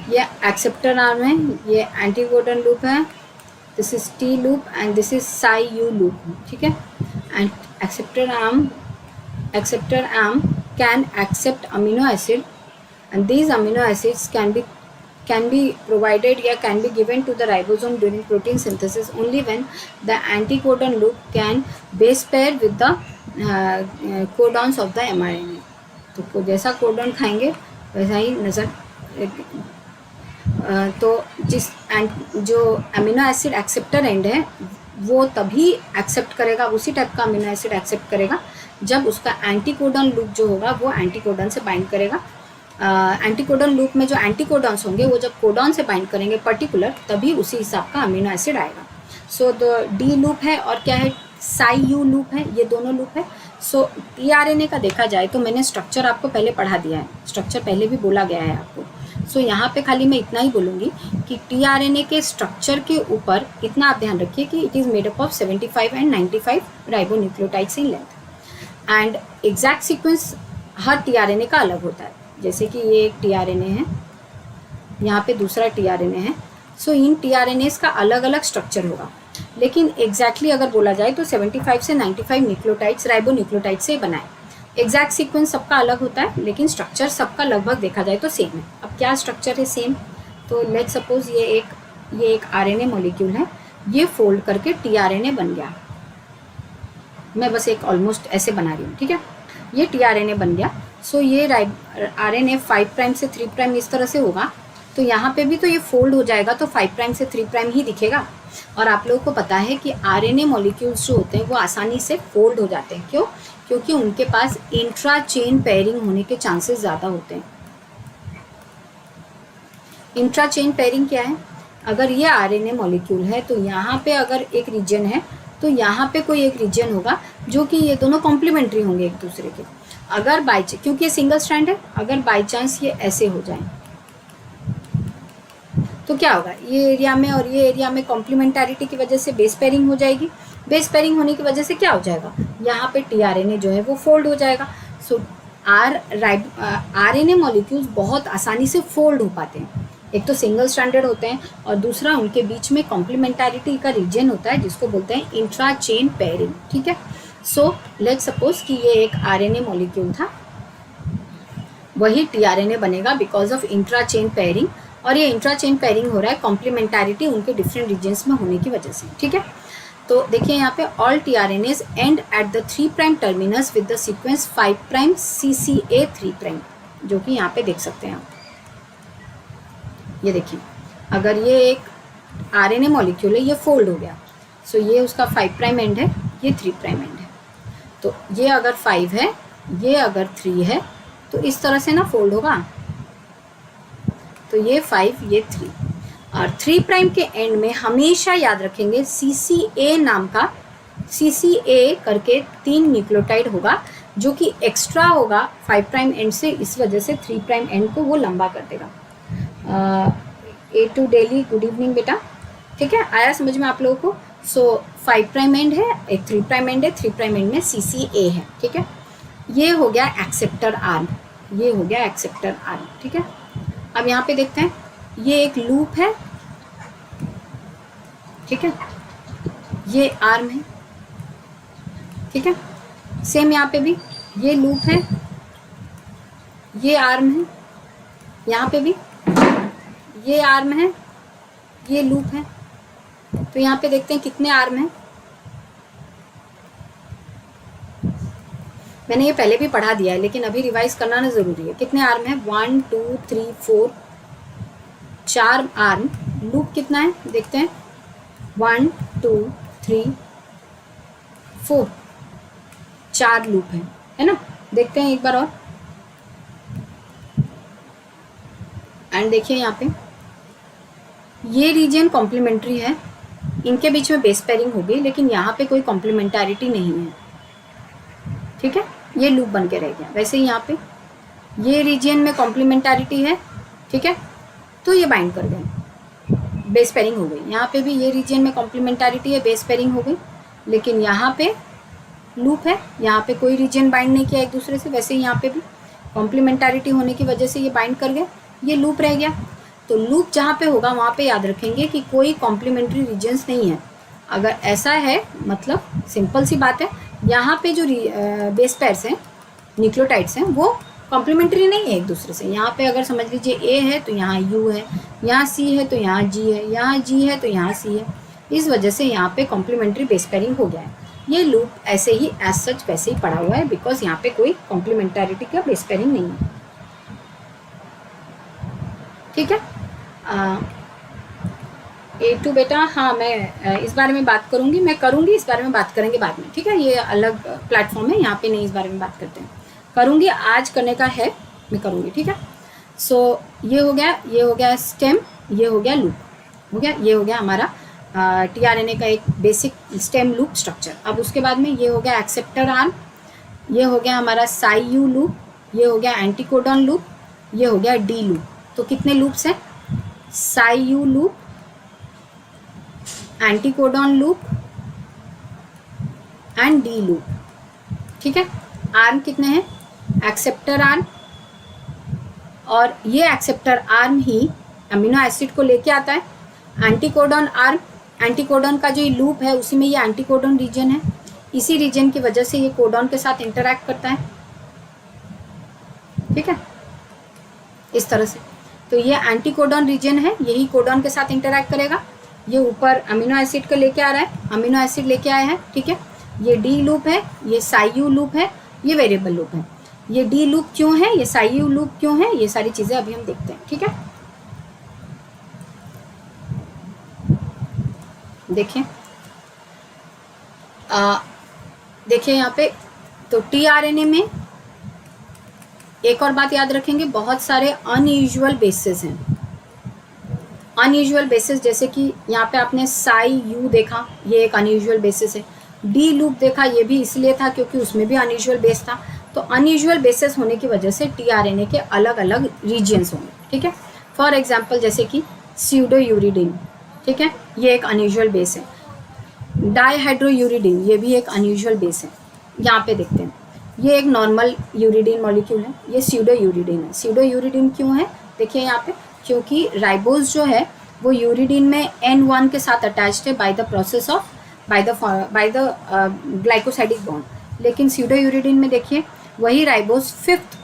ये एक्सेप्टर आर्म है, ये एंटीकोडन लूप है, this is T loop and this is psi U loop. ठीक है. And acceptor arm can accept amino acid and these amino acids can be provided या can be given to the ribosome during protein synthesis only when the anticodon loop can base pair with the codons of the mRNA. तो जैसा codon खाएंगे वैसा ही नज़र. तो जो amino acid acceptor and है वो तभी एक्सेप्ट करेगा, उसी टाइप का अमीनो एसिड एक्सेप्ट करेगा जब उसका एंटीकोडन लूप जो होगा वो एंटीकोडन से बाइंड करेगा. एंटीकोडन लूप में जो एंटीकोडॉन्स होंगे वो जब कोडॉन से बाइंड करेंगे पर्टिकुलर, तभी उसी हिसाब का अमीनो एसिड आएगा. सो द डी लूप है और क्या है, साई यू लूप है, ये दोनों लूप है. सो tRNA का देखा जाए तो मैंने स्ट्रक्चर आपको पहले पढ़ा दिया है, स्ट्रक्चर पहले भी बोला गया है आपको. सो यहाँ पे खाली मैं इतना ही बोलूँगी कि tRNA के स्ट्रक्चर के ऊपर इतना आप ध्यान रखिए कि it is made up of 75 and 95 ribonucleotides in length. And exact sequence her tRNA का अलग होता है. जैसे कि ये एक tRNA है, यहाँ पे दूसरा tRNA है. सो इन tRNAs का अलग अलग स्ट्रक्चर होगा, लेकिन एग्जैक्टली अगर बोला जाए तो 75 से 95 न्यूक्लियोटाइड्स राइबोन्यूक्लियोटाइड से बनाए. एग्जैक्ट सीक्वेंस सबका अलग होता है, लेकिन स्ट्रक्चर सबका लगभग देखा जाए तो सेम है. अब क्या स्ट्रक्चर है सेम, तो लेट्स सपोज ये एक RNA मॉलिक्यूल है, ये फोल्ड करके tRNA बन गया. मैं बस एक ऑलमोस्ट ऐसे बना रही हूँ. ठीक है. ये tRNA बन गया. सो ये RNA 5' से 3' इस तरह से होगा. तो यहाँ पे भी तो ये फोल्ड हो जाएगा, तो 5' से 3' ही दिखेगा. और आप लोगों को पता है कि RNA मॉलिक्यूल्स जो होते हैं वो आसानी से फोल्ड हो जाते हैं. क्यों? क्योंकि उनके पास इंट्रा चेन पेयरिंग होने के चांसेस ज़्यादा होते हैं. इंट्रा चेन पेयरिंग क्या है, अगर ये RNA मॉलिक्यूल है तो यहाँ पे अगर एक रीजन है तो यहाँ पे कोई एक रीजन होगा जो कि ये दोनों कॉम्प्लीमेंट्री होंगे एक दूसरे के. अगर बाई चांस, क्योंकि ये सिंगल स्ट्रैंड है, अगर बाई चांस ये ऐसे हो जाए तो क्या होगा, ये एरिया में और ये एरिया में कॉम्प्लीमेंटारिटी की वजह से बेस पेयरिंग हो जाएगी. बेस पेयरिंग होने की वजह से क्या हो जाएगा, यहाँ पे tRNA जो है वो फोल्ड हो जाएगा. सो RNA मॉलिक्यूल्स बहुत आसानी से फोल्ड हो पाते हैं. एक तो सिंगल स्ट्रैंडेड होते हैं और दूसरा उनके बीच में कॉम्प्लीमेंटारिटी का रीजन होता है जिसको बोलते हैं इंट्रा चेन पेयरिंग. ठीक है. सो लेट्स सपोज कि ये एक RNA मॉलिक्यूल था, वही tRNA बनेगा because of intra chain pairing. और ये इंट्रा चेन पेयरिंग हो रहा है कॉम्प्लीमेंटारिटी उनके डिफरेंट रीजन्स में होने की वजह से. ठीक है. तो देखिए यहाँ पे all tRNAs and at the 3' terminus with the sequence 5' CCA 3', जो कि यहाँ पे देख सकते हैं आप. ये देखिए, अगर ये एक RNA मॉलिक्यूल है, ये फोल्ड हो गया. सो ये उसका 5' एंड है, ये 3' एंड है. तो ये अगर 5 है, ये अगर 3 है, तो इस तरह से ना फोल्ड होगा. तो ये 5, ये 3. और 3' के एंड में हमेशा याद रखेंगे CCA नाम का CCA करके 3 न्यूक्लियोटाइड होगा जो कि एक्स्ट्रा होगा 5 प्राइम एंड से, इस वजह से 3 प्राइम एंड को वो लंबा कर देगा। A2 डेली गुड इवनिंग बेटा, ठीक है, आया समझ में आप लोगों को। सो 5 प्राइम एंड है, एक 3 प्राइम एंड है, 3 प्राइम एंड में CCA है, ठीक है। ये हो गया एक्सेप्टर आर्म, ये हो गया एक्सेप्टर आर्म, ठीक है। अब यहाँ पे देखते हैं, ये एक लूप है, ठीक है, ये आर्म है, ठीक है। सेम यहाँ पे भी ये लूप है, ये आर्म है, यहाँ पे भी ये आर्म है, ये लूप है। तो यहाँ पे देखते हैं कितने आर्म हैं। मैंने ये पहले भी पढ़ा दिया है लेकिन अभी रिवाइज करना ना ज़रूरी है। कितने आर्म है? 1 2 3 4, 4 आर्म। लूप कितना है देखते हैं, 1 2 3 4, 4 लूप है ना। देखते हैं एक बार और। एंड देखिए यहाँ पे ये रीजन कॉम्प्लीमेंट्री है, इनके बीच में बेस पेयरिंग होगी लेकिन यहाँ पे कोई कॉम्प्लीमेंटारिटी नहीं है, ठीक है। ये लूप बन के रह गया। वैसे ही यहाँ पे ये रीजन में कॉम्प्लीमेंटारिटी है, ठीक है, तो ये बाइंड कर गए, बेस पेयरिंग हो गई। यहाँ पे भी ये रीजन में कॉम्प्लीमेंटारिटी है, बेस पेयरिंग हो गई, लेकिन यहाँ पे लूप है, यहाँ पे कोई रीजन बाइंड नहीं किया एक दूसरे से। वैसे ही यहाँ पे भी कॉम्प्लीमेंटारिटी होने की वजह से ये बाइंड कर गए, ये लूप रह गया। तो लूप जहाँ पे होगा वहाँ पे याद रखेंगे कि कोई कॉम्प्लीमेंट्री रीजन्स नहीं है। अगर ऐसा है मतलब सिंपल सी बात है, यहाँ पे जो बेस पेयर्स हैं, न्यूक्लियोटाइड्स हैं, वो कॉम्प्लीमेंट्री नहीं है एक दूसरे से। यहाँ पे अगर समझ लीजिए A है तो यहाँ U है, यहाँ C है तो यहाँ G है, यहाँ G है तो यहाँ C है। इस वजह से यहाँ पे कॉम्प्लीमेंट्री बेस पेयरिंग हो गया है। ये लूप ऐसे ही एज सच वैसे ही पड़ा हुआ है बिकॉज यहाँ पे कोई कॉम्प्लीमेंटारिटी का बेस पेयरिंग नहीं है, ठीक है। A2 बेटा, हाँ मैं इस बारे में बात करूँगी, मैं करूँगी, इस बारे में बात करेंगे बाद में, ठीक है। ये अलग प्लेटफॉर्म है, यहाँ पे नहीं इस बारे में बात करते हैं। करूँगी, आज करने का है, मैं करूँगी, ठीक है। सो ये हो गया, ये हो गया स्टेम, ये हो गया लूप, हो गया, ये हो गया हमारा tRNA का एक बेसिक स्टेम लूप स्ट्रक्चर। अब उसके बाद में ये हो गया एक्सेप्टर आर्म, ये हो गया हमारा साई-यू लूप, ये हो गया एंटीकोडॉन लूप, ये हो गया डी लूप। तो कितने लूप्स हैं? Psi U loop, anticodon loop and D loop, ठीक है। आर्म कितने हैं? एक्सेप्टर आर्म, और ये एक्सेप्टर आर्म ही अमीनो एसिड को लेके आता है। एंटीकोडॉन आर्म, एंटीकोडॉन का जो ये लूप है उसी में ये एंटीकोडॉन रीजन है, इसी रीजन की वजह से ये कोडॉन के साथ इंटरैक्ट करता है, ठीक है, इस तरह से। तो ये एंटीकोडॉन रीजन है, यही कोडॉन के साथ इंटरैक्ट करेगा। ये ऊपर अमीनो एसिड को लेके आ रहा है, अमीनो एसिड लेके आया है, ठीक है। ये डी लूप है, ये साई-यू लूप है, ये वेरिएबल लूप है। ये डी लूप क्यों है, ये साई-यू लूप क्यों है, ये सारी चीज़ें अभी हम देखते हैं, ठीक है। देखिए देखिए यहाँ पे तो tRNA में एक और बात याद रखेंगे, बहुत सारे अनयूजुअल बेसिस हैं। अनयूजुअल बेसिस जैसे कि यहाँ पे आपने साई-यू देखा, ये एक अनयूजुअल बेसिस है। डी लूप देखा, ये भी इसलिए था क्योंकि उसमें भी अनयूजुअल बेस था। तो अनयूजुअल बेसिस होने की वजह से tRNA के अलग अलग रीजन्स होंगे, ठीक है। फॉर एग्जाम्पल जैसे कि स्यूडोयूरिडीन, ठीक है, ये एक अनयूजुअल बेस है। डाईहाइड्रोयूरिडीन, ये भी एक अनयूजुअल बेस है। यहाँ पे देखते हैं, ये एक नॉर्मल यूरिडीन मॉलिक्यूल है, ये स्यूडोयूरिडीन है। स्यूडोयूरिडीन क्यों है? देखिए यहाँ पे, क्योंकि राइबोज जो है वो यूरिडीन में N1 के साथ अटैच्ड है by the process of by the glycosidic bond. लेकिन स्यूडोयूरिडीन में देखिए वही राइबोज 5th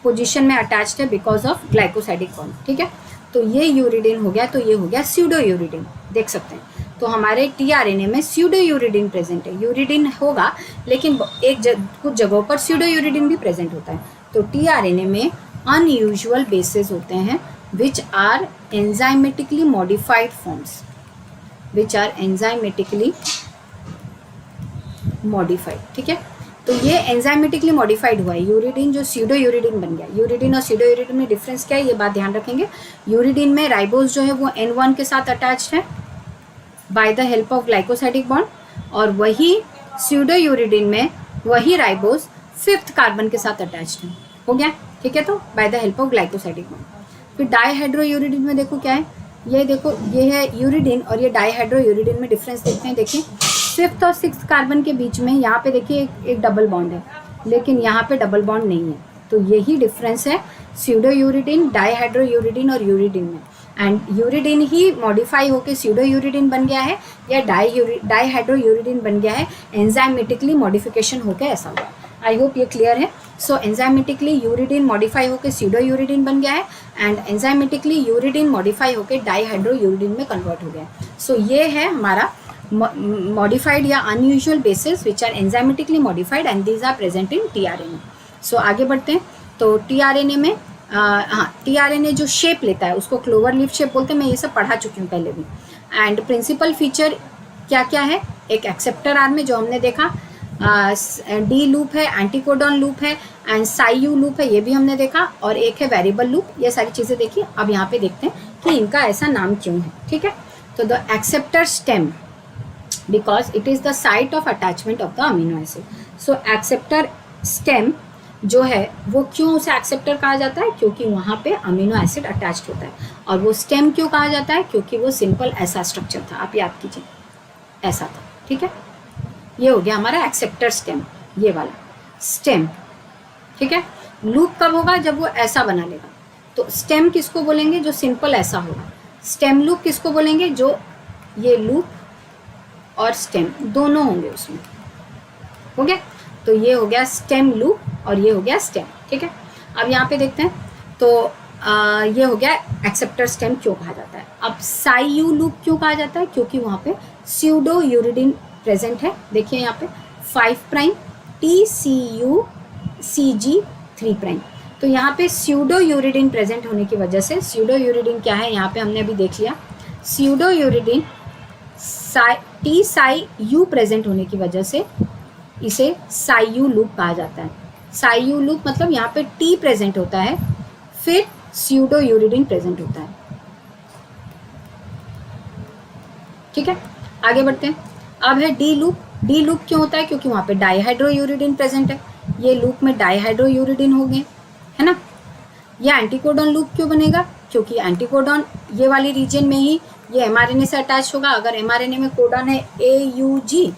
पोजीशन में अटैच्ड है बिकॉज ऑफ ग्लाइकोसाइडिक बॉन्ड, ठीक है। तो ये यूरिडीन हो गया, तो ये हो गया स्यूडोयूरिडीन, देख सकते हैं। तो हमारे tRNA में स्यूडोयूरिडीन प्रेजेंट है। यूरिडीन होगा लेकिन कुछ जगहों पर स्यूडोयूरिडीन भी प्रेजेंट होता है। तो tRNA में अनयूजुअल बेसेस होते हैं which are enzymatically modified forms, which are enzymatically modified, ठीक है। तो ये एंजाइमेटिकली मॉडिफाइड हुआ है यूरिडीन, जो स्यूडोयूरिडीन बन गया। यूरिडीन और स्यूडोयूरिडीन में डिफरेंस क्या है, ये बात ध्यान रखेंगे। यूरिडीन में राइबोज जो है वो N1 के साथ अटैच्ड है by the help of glycosidic bond, और वही स्यूडोयूरिडीन में वही राइबोस 5th कार्बन के साथ अटैच्ड है, हो गया, ठीक है। तो by the help of glycosidic bond. फिर डाईहाइड्रोयूरिडीन में देखो क्या है, ये देखो ये है यूरिडीन और ये डाईहाइड्रोयूरिडीन में डिफरेंस देखते हैं। देखिए 5th और 6th कार्बन के बीच में यहाँ पे देखिए एक डबल बॉन्ड है, लेकिन यहाँ पे डबल बॉन्ड नहीं है। तो यही डिफरेंस है स्यूडोयूरिडीन, डाईहाइड्रोयूरिडीन और यूरिडीन में। एंड यूरिडीन ही मॉडिफाई होकर स्यूडोयूरिडीन बन गया है या डाईहाइड्रोयूरिडीन बन गया है, एंजाइमेटिकली मॉडिफिकेशन होकर ऐसा हुआ। आई होप ये क्लियर है। सो एंजाइमेटिकली यूरिडीन मॉडिफाई होकर स्यूडोयूरिडीन बन गया है एंड एंजाइमेटिकली यूरिडीन मॉडिफाई होकर डाईहाइड्रोयूरिडीन में कन्वर्ट हो गया है। सो ये है हमारा मॉडिफाइड या unusual bases which are enzymatically modified and these are present in tRNA. So आगे बढ़ते हैं। तो टीआरएनए में टीआरएनए जो शेप लेता है उसको क्लोवर लीफ शेप बोलते हैं, मैं ये सब पढ़ा चुकी हूँ पहले भी। एंड प्रिंसिपल फीचर क्या क्या है, एक एक्सेप्टर आर्म में जो हमने देखा, डी लूप है, एंटीकोडॉन लूप है एंड साइयू लूप है, ये भी हमने देखा, और एक है वेरिएबल लूप। ये सारी चीज़ें देखी। अब यहाँ पे देखते हैं कि इनका ऐसा नाम क्यों है, ठीक है। तो the acceptor stem because it is the site of attachment of the amino acid. So acceptor stem जो है वो क्यों उसे एक्सेप्टर कहा जाता है, क्योंकि वहाँ पे अमीनो एसिड अटैच्ड होता है। और वो स्टेम क्यों कहा जाता है, क्योंकि वो सिंपल ऐसा स्ट्रक्चर था, आप याद कीजिए ऐसा था, ठीक है। ये हो गया हमारा एक्सेप्टर स्टेम, ये वाला स्टेम, ठीक है। लूप कब होगा, जब वो ऐसा बना लेगा। तो स्टेम किसको बोलेंगे, जो सिंपल ऐसा होगा। स्टेम लूप किसको बोलेंगे, जो ये लूप और स्टेम दोनों होंगे उसमें, हो गया। तो ये हो गया स्टेम लूप और ये हो गया स्टेम, ठीक है। अब यहाँ पे देखते हैं। तो ये हो गया एक्सेप्टर स्टेम क्यों कहा जाता है। अब साइयू लूप क्यों कहा जाता है, क्योंकि वहाँ पे स्यूडो यूरिडीन प्रेजेंट है। देखिए यहाँ पे 5 प्राइम TCU CG 3 प्राइम। तो यहाँ पे स्यूडो यूरिडीन प्रेजेंट होने की वजह से, स्यूडो यूरिडीन क्या है यहाँ पे हमने अभी देख लिया, pseudo uridine T Sai you present होने की वजह से इसे साइयू लूप कहा जाता है। साइयू लूप मतलब यहाँ पे T प्रेजेंट होता है, फिर स्यूडो यूरिडीन प्रेजेंट होता है, ठीक है। आगे बढ़ते हैं। अब है डी लूप। डी लूप क्यों होता है, क्योंकि वहाँ पे डाईहाइड्रोयूरिडीन प्रेजेंट है। ये लूप में डाईहाइड्रोयूरिडीन हो गए, है ना। यह एंटीकोडॉन लूप क्यों बनेगा, क्योंकि एंटीकोडॉन ये वाली रीजन में ही ये एमआरएनए से अटैच होगा। अगर एमआरएनए में कोडॉन है AUG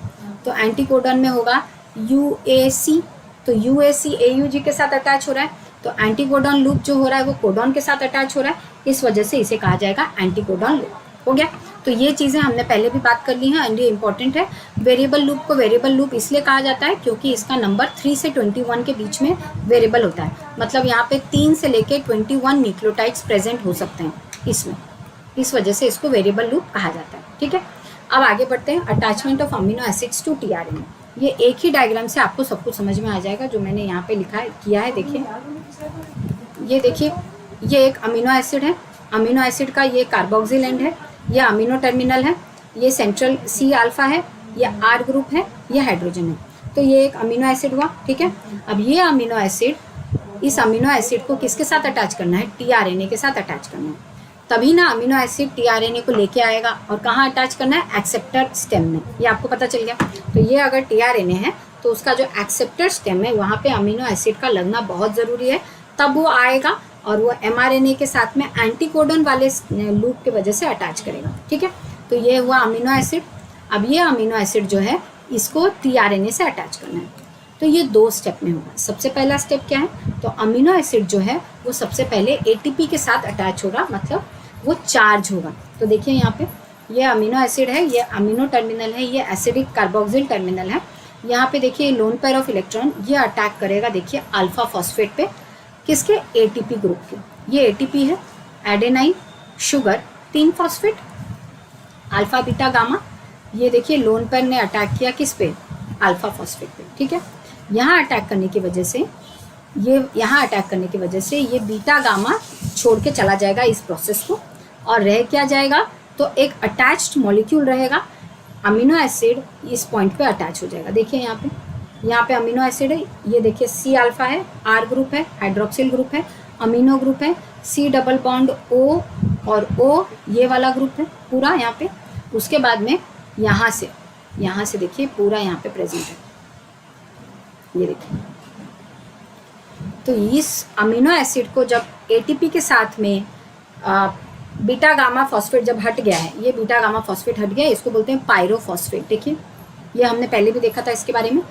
तो एंटीकोडॉन में होगा UAC। तो UAC AUG के साथ अटैच हो रहा है, तो एंटीकोडॉन लूप जो हो रहा है वो कोडॉन के साथ अटैच हो रहा है, इस वजह से इसे कहा जाएगा एंटीकोडॉन लूप, हो गया। तो ये चीज़ें हमने पहले भी बात कर ली हैं एंड ये इंपॉर्टेंट है। वेरिएबल लूप को वेरिएबल लूप इसलिए कहा जाता है क्योंकि इसका नंबर 3 से 21 के बीच में वेरिएबल होता है। मतलब यहाँ पे 3 से लेके 21 न्यूक्लियोटाइड्स प्रेजेंट हो सकते हैं इसमें, इस वजह से इसको वेरिएबल लूप कहा जाता है, ठीक है। अब आगे बढ़ते हैं। Attachment of amino acids to tRNA. ये एक ही डायग्राम से आपको सब कुछ समझ में आ जाएगा जो मैंने यहाँ पे लिखा है किया है। देखिए ये देखिए, ये एक अमीनो एसिड है। अमीनो एसिड का ये कार्बोक्सिल एंड है, ये अमीनो टर्मिनल है, ये सेंट्रल C अल्फा है, ये R ग्रुप है, ये हाइड्रोजन है। तो ये एक अमीनो एसिड हुआ, ठीक है। अब ये अमीनो एसिड, इस अमीनो एसिड को किसके साथ अटैच करना है, टीआरएनए के साथ अटैच करना है। तभी ना अमीनो एसिड टीआरएनए को लेके आएगा। और कहाँ अटैच करना है, एक्सेप्टर स्टेम में। ये आपको पता चल गया। तो ये अगर टीआरएनए है तो उसका जो एक्सेप्टर स्टेम है वहाँ पे अमीनो एसिड का लगना बहुत ज़रूरी है, तब वो आएगा और वो एमआरएनए के साथ में एंटीकोडॉन वाले लूप की वजह से अटैच करेगा, ठीक है। तो ये हुआ अमीनो एसिड। अब ये अमीनो एसिड जो है इसको टीआरएनए से अटैच करना है। तो ये 2 स्टेप में होगा। सबसे पहला स्टेप क्या है, तो अमीनो एसिड जो है वो सबसे पहले ATP के साथ अटैच होगा, मतलब वो चार्ज होगा। तो देखिए यहाँ पे ये अमीनो एसिड है, ये अमीनो टर्मिनल है, ये एसिडिक कार्बोक्सिल टर्मिनल है। यहाँ पे देखिए लोन पेयर ऑफ इलेक्ट्रॉन ये अटैक करेगा, देखिए अल्फा फॉस्फेट पे, किसके, ATP ग्रुप के। ये ATP है, adenine sugar 3 phosphate, alpha beta gamma. ये देखिए लोन पेयर ने अटैक किया किस पे, अल्फा फॉस्फेट पे, ठीक है। यहाँ अटैक करने की वजह से यहाँ अटैक करने की वजह से ये बीटा गामा छोड़ के चला जाएगा इस प्रोसेस को, और रह क्या जाएगा, तो एक अटैच्ड मॉलिक्यूल रहेगा। अमीनो एसिड इस पॉइंट पे अटैच हो जाएगा। देखिए यहाँ पे अमीनो एसिड है, ये देखिए C अल्फा है, R ग्रुप है, हाइड्रोक्सिल ग्रुप है, अमीनो ग्रुप है, C डबल बॉन्ड O और O ये वाला ग्रुप है पूरा यहाँ पे। उसके बाद में यहाँ से यहाँ से देखिए पूरा यहाँ पे प्रेजेंट है, ये देखिए। तो इस अमीनो एसिड को जब एटीपी के साथ में बीटा गामा फॉस्फेट जब हट गया है, ये बीटा गामा फॉस्फेट हट गया है, इसको बोलते हैं पायरोफॉस्फेट। देखिए ये हमने पहले भी देखा था इसके बारे में।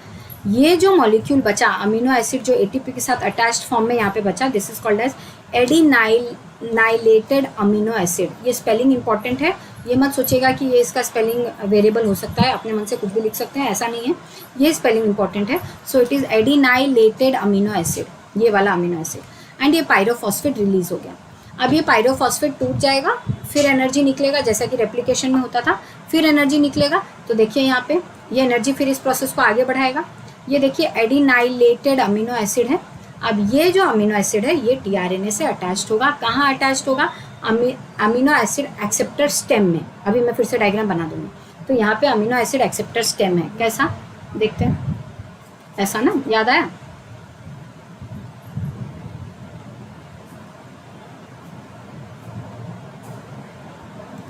ये जो मॉलिक्यूल बचा अमीनो एसिड जो एटीपी के साथ अटैच्ड फॉर्म में यहाँ पे बचा, this is called as adenylated amino acid. ये स्पेलिंग इंपॉर्टेंट है, ये मत सोचिएगा कि ये इसका स्पेलिंग वेरिएबल हो सकता है, अपने मन से कुछ भी लिख सकते हैं, ऐसा नहीं है, ये स्पेलिंग इंपॉर्टेंट है। So it is adenylated amino acid, ये वाला अमीनो एसिड। एंड ये पायरोफॉस्फेट रिलीज हो गया। अब ये पायरोफॉस्फेट टूट जाएगा, फिर एनर्जी निकलेगा, जैसा कि रेप्लिकेशन में होता था, फिर एनर्जी निकलेगा। तो देखिए यहाँ पे ये एनर्जी फिर इस प्रोसेस को आगे बढ़ाएगा। ये देखिए एडिनाइलेटेड अमीनो एसिड है। अब ये जो अमीनो एसिड है ये टीआरएनए से अटैच्ड होगा। कहाँ अटैच्ड होगा? अमीनो एसिड एक्सेप्टर स्टेम में। अभी मैं फिर से डायग्राम बना दूंगी। तो यहाँ पे अमीनो एसिड एक्सेप्टर स्टेम है, कैसा देखते हैं, ऐसा ना, याद आया?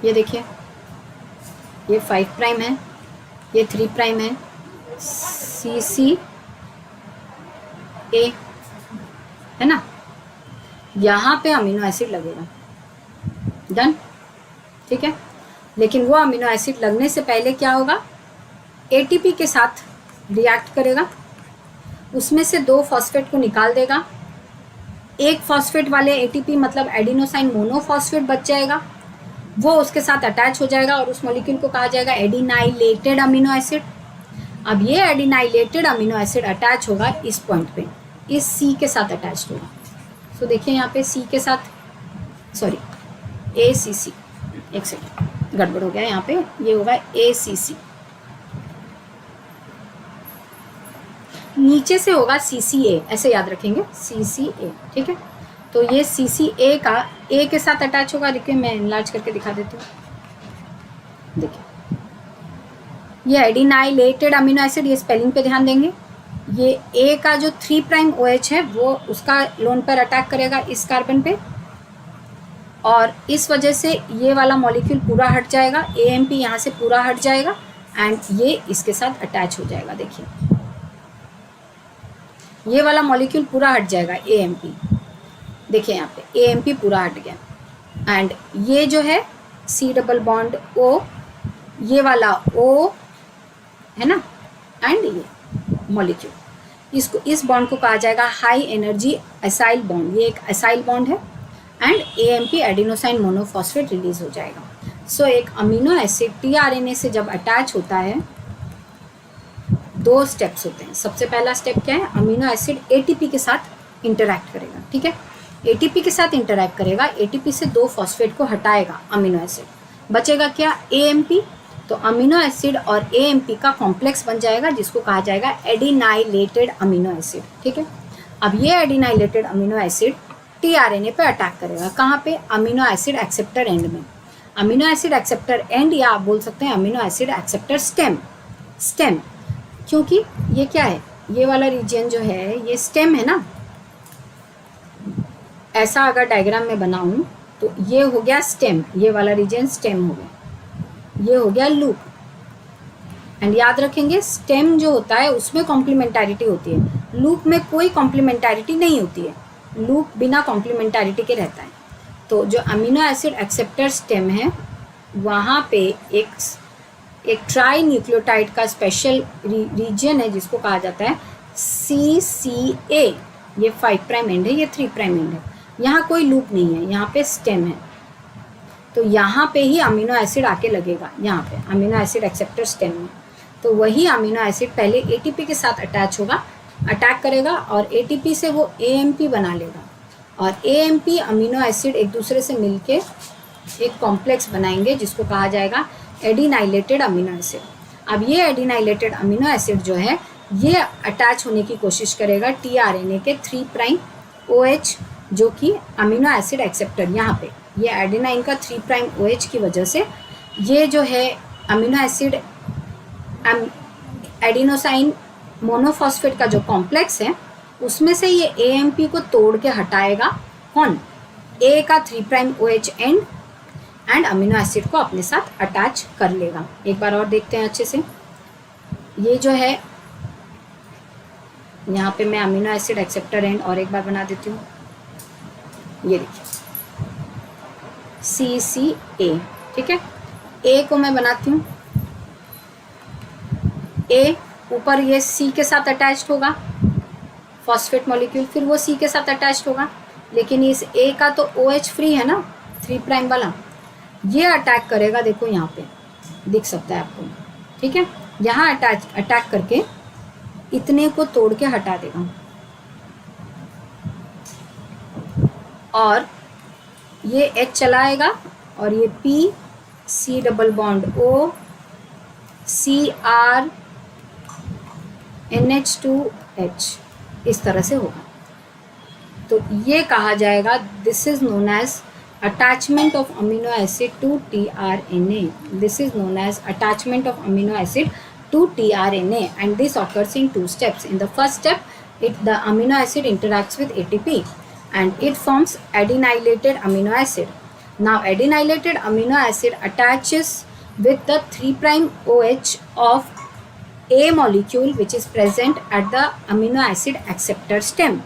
ये देखिए ये 5 प्राइम है, ये 3 प्राइम है, CC A है ना। यहाँ पे अमीनो एसिड लगेगा, डन, ठीक है। लेकिन वो अमीनो एसिड लगने से पहले क्या होगा? एटीपी के साथ रिएक्ट करेगा, उसमें से 2 फॉस्फेट को निकाल देगा, एक फॉस्फेट वाले एटीपी मतलब एडिनोसाइन मोनोफॉस्फेट बच जाएगा, वो उसके साथ अटैच हो जाएगा और उस मॉलिक्यूल को कहा जाएगा एडिनाइलेटेड अमीनो एसिड। अब ये एडिनाइलेटेड अमीनो एसिड अटैच होगा इस पॉइंट पे, इस C के साथ अटैच होगा। सो देखिए यहाँ पे C के साथ, सॉरी ACC, एक सेकंड गड़बड़ हो गया यहाँ पे, ये होगा ACC, नीचे से होगा CCA, ऐसे याद रखेंगे CCA, ठीक है। तो ये CCA का A के साथ अटैच होगा। देखिए मैं इनलार्ज करके दिखा देती हूँ, देखिए ये एडिनाइलेटेड अमीनो एसिड, ये स्पेलिंग पे ध्यान देंगे। ये A का जो 3 प्राइम OH है वो उसका लोन पर अटैक करेगा इस कार्बन पे, और इस वजह से ये वाला मॉलिक्यूल पूरा हट जाएगा, AMP यहाँ से पूरा हट जाएगा एंड ये इसके साथ अटैच हो जाएगा। देखिए ये वाला मॉलिक्यूल पूरा हट जाएगा AMP, देखिए यहाँ पे AMP पूरा हट गया एंड ये जो है C डबल बॉन्ड O, ये वाला O है ना, एंड ये मॉलिक्यूल, इसको, इस बॉन्ड को कहा जाएगा हाई एनर्जी एसाइल बॉन्ड। ये एक एसाइल बॉन्ड है and AMP adenosine monophosphate release हो जाएगा। सो एक अमीनो एसिड टीआरएनए से जब अटैच होता है 2 स्टेप्स होते हैं। सबसे पहला स्टेप क्या है? अमीनो एसिड ATP के साथ इंटरैक्ट करेगा, ठीक है। ATP के साथ इंटरैक्ट करेगा, ATP से 2 फॉस्फेट को हटाएगा अमीनो एसिड, बचेगा क्या? AMP। तो अमीनो एसिड और AMP का कॉम्प्लेक्स बन जाएगा जिसको कहा जाएगा एडिनाइलेटेड अमीनो एसिड, ठीक है। अब ये एडिनाइलेटेड अमीनो एसिड टीआरएनए पे अटैक करेगा, कहाँ पे? अमीनो एसिड एक्सेप्टर एंड में। अमीनो एसिड एक्सेप्टर एंड, या आप बोल सकते हैं amino acid acceptor stem. Stem क्योंकि ये क्या है? ये वाला रीजन जो है ये स्टेम है ना, ऐसा अगर डायग्राम में बनाऊं तो ये हो गया स्टेम, ये वाला रीजन स्टेम हो गया, ये हो गया लूप। एंड याद रखेंगे स्टेम जो होता है उसमें कॉम्प्लीमेंटारिटी होती है, लूप में कोई कॉम्प्लीमेंटारिटी नहीं होती है, लूप बिना कॉम्प्लीमेंटारिटी के रहता है। तो जो अमीनो एसिड एक्सेप्टर स्टेम है वहाँ पे एक ट्राई न्यूक्लियोटाइड का स्पेशल रीजन है जिसको कहा जाता है CCA। ये 5 प्राइम एंड है, ये 3 प्राइम एंड है, यहाँ कोई लूप नहीं है, यहाँ पे स्टेम है। तो यहाँ पे ही अमीनो एसिड आके लगेगा, यहाँ पे अमीनो एसिड एक्सेप्टर स्टेम में। तो वही अमीनो एसिड पहले ATP के साथ अटैच होगा, अटैक करेगा और ATP से वो AMP बना लेगा और AMP अमीनो एसिड एक दूसरे से मिलके एक कॉम्प्लेक्स बनाएंगे जिसको कहा जाएगा एडिनाइलेटेड अमीनो एसिड। अब ये एडिनाइलेटेड अमीनो एसिड जो है ये अटैच होने की कोशिश करेगा टीआरएनए के 3 प्राइम OH जो कि अमीनो एसिड एक्सेप्टर, यहाँ पे ये एडेनाइन का 3 प्राइम OH की वजह से ये जो है अमीनो एसिड एडिनोसाइन मोनोफॉस्फेट का जो कॉम्प्लेक्स है उसमें से ये AMP को तोड़ के हटाएगा, कौन? A का 3 prime OH and amino acid को अपने साथ अटैच कर लेगा। एक बार और देखते हैं अच्छे से। ये जो है यहाँ पे मैं अमीनो एसिड एक्सेप्टर एंड और एक बार बना देती हूँ। ये देखिए CCA, ठीक है। ए को मैं बनाती हूँ, ए ऊपर ये C के साथ अटैच्ड होगा फॉस्फेट मॉलिक्यूल, फिर वो C के साथ अटैच्ड होगा, लेकिन इस A का तो OH फ्री है ना 3' वाला, ये अटैक करेगा, देखो यहाँ पे दिख सकता है आपको, ठीक है। यहाँ अटैक करके इतने को तोड़ के हटा देगा और ये H चलाएगा और ये P C double bond O CR NH2H इस तरह से होगा। तो ये कहा जाएगा this is known as attachment of amino acid to tRNA. This is known as attachment of amino acid to tRNA, and this occurs in 2 steps. In the first step, the amino acid interacts with ATP and it forms adenylated amino acid. Now adenylated amino acid attaches with the 3' OH of A molecule which is present at the amino acid acceptor stem.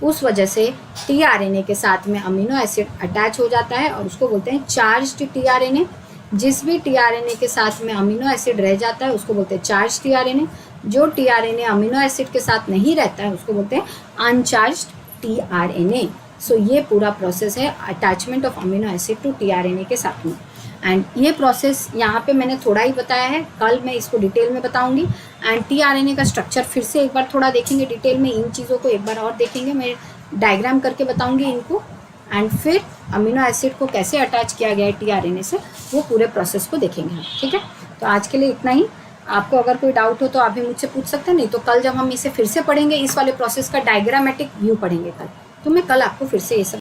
उस वजह से tRNA के साथ में amino acid attach हो जाता है और उसको बोलते हैं चार्ज्ड tRNA. जिस भी tRNA के साथ में अमीनो एसिड रह जाता है उसको बोलते हैं चार्ज tRNA. जो tRNA अमीनो एसिड के साथ नहीं रहता है उसको बोलते हैं अनचार्ज्ड tRNA. सो ये पूरा प्रोसेस है attachment of amino acid to tRNA के साथ में. एंड ये प्रोसेस यहाँ पे मैंने थोड़ा ही बताया है, कल मैं इसको डिटेल में बताऊंगी. एंड tRNA का स्ट्रक्चर फिर से एक बार थोड़ा देखेंगे डिटेल में, इन चीज़ों को एक बार और देखेंगे, मैं डायग्राम करके बताऊंगी इनको. एंड फिर अमीनो एसिड को कैसे अटैच किया गया है tRNA से, वो पूरे प्रोसेस को देखेंगे हम, ठीक है. तो आज के लिए इतना ही. आपको अगर कोई डाउट हो तो आप भी मुझसे पूछ सकते हैं, नहीं तो कल जब हम इसे फिर से पढ़ेंगे, इस वाले प्रोसेस का डायग्रामेटिक व्यू पढ़ेंगे कल, तो मैं कल आपको फिर से ये सब